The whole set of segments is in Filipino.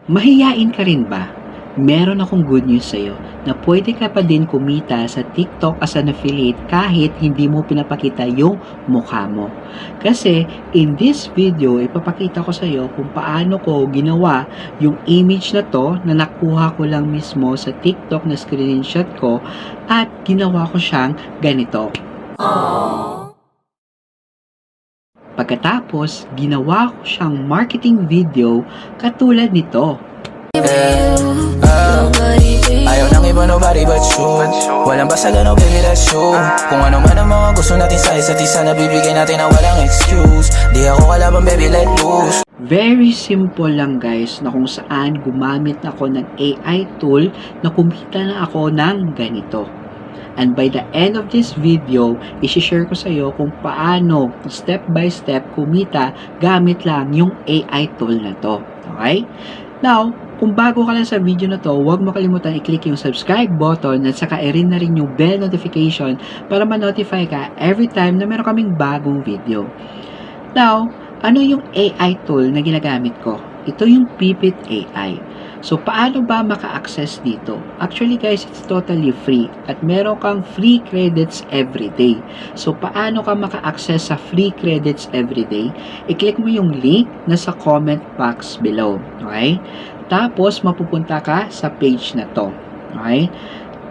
Mahiyain ka rin ba? Meron akong good news sa'yo na pwede ka pa din kumita sa TikTok as an affiliate kahit hindi mo pinapakita yung mukha mo. Kasi in this video, ipapakita ko sa'yo kung paano ko ginawa yung image na to na nakuha ko lang mismo sa TikTok na screenshot ko at ginawa ko siyang ganito. Pagkatapos, ginawa ko siyang marketing video katulad nito. Ayaw nang iba nobody but you. Walang basta no baby that's you. Kung ano man ang mga gusto natin sa isa't isa, nabibigay natin na walang excuse. Di ako kalaban baby, let loose. Very simple lang guys na kung saan gumamit ako ng AI tool na kumita na ako ng ganito. And by the end of this video, isi-share ko sa iyo kung paano step by step kumita gamit lang yung AI tool na to. Okay? Now, kung bago ka lang sa video na to, huwag mo kalimutan i-click yung subscribe button at saka i-ring na rin yung bell notification para ma-notify ka every time na meron kaming bagong video. Now, ano yung AI tool na ginagamit ko? Ito yung Pipit AI. So, paano ba maka-access dito? Actually guys, it's totally free at meron kang free credits every day. So, paano ka maka-access sa free credits every day? I-click mo yung link na sa comment box below. Okay? Tapos, mapupunta ka sa page na to. Okay?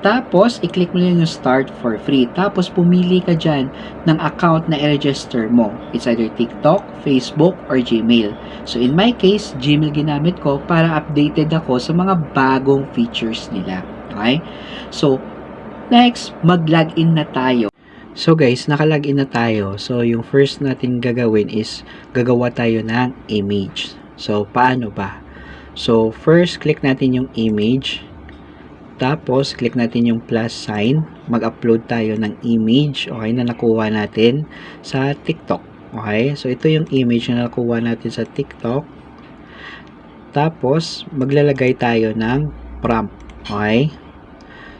Tapos, i-click mo lang yung start for free. Tapos, pumili ka dyan ng account na i-register mo. It's either TikTok, Facebook, or Gmail. So, in my case, Gmail ginamit ko para updated ako sa mga bagong features nila. Okay? So, next, mag-login na tayo. So guys, naka-login na tayo. So, yung first natin gagawin is gagawa tayo ng image. So, paano ba? So, first, click natin yung image. Tapos, click natin yung plus sign. Mag-upload tayo ng image, okay, na nakuha natin sa TikTok. Okay? So, ito yung image na nakuha natin sa TikTok. Tapos, maglalagay tayo ng prompt. Okay?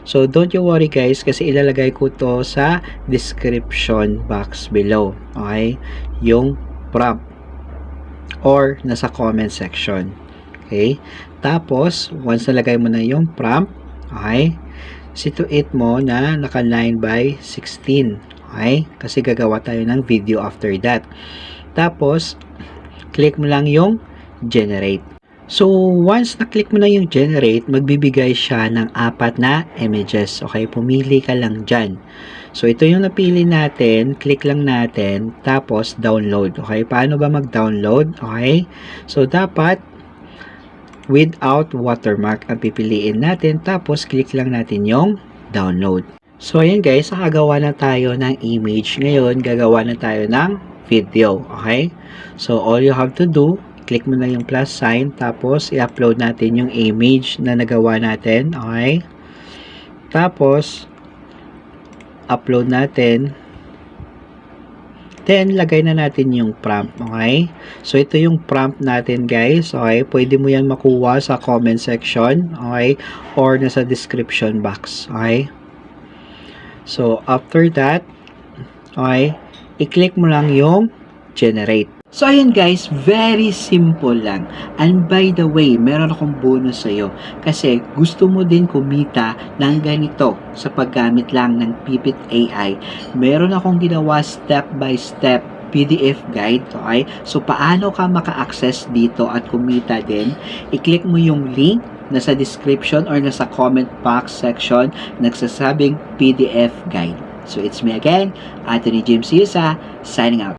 So, don't you worry guys, kasi ilalagay ko to sa description box below. Okay? Yung prompt. Or, nasa comment section. Okay? Tapos, once nalagay mo na yung prompt, okay, situate mo na naka 9 by 16. Okay? Kasi gagawa tayo ng video after that. Tapos, click mo lang yung generate. So, once na-click mo na yung generate, magbibigay siya ng 4 na images. Okay? Pumili ka lang dyan. So, ito yung napili natin. Click lang natin. Tapos, download. Okay? Paano ba mag-download? Okay? So, dapat without watermark ang pipiliin natin, tapos click lang natin yung download. So ayan guys, nakagawa na tayo ng image. Ngayon, gagawa na tayo ng video. Okay? So all you have to do, click mo na yung plus sign, tapos i-upload natin yung image na nagawa natin. Okay? Tapos upload natin. Then, lagay na natin yung prompt, okay? So, ito yung prompt natin, guys, okay? Pwede mo yan makuha sa comment section, okay? Or nasa description box, okay? So, after that, okay, i-click mo lang yung generate. So, ayan guys, very simple lang. And by the way, meron akong bonus sa'yo. Kasi gusto mo din kumita ng ganito sa paggamit lang ng Pipit AI. Meron akong ginawa step-by-step PDF guide, okay? So, paano ka maka-access dito at kumita din? I-click mo yung link nasa description or nasa comment box section nagsasabing PDF guide. So, it's me again, Anthony James Yusa, signing out.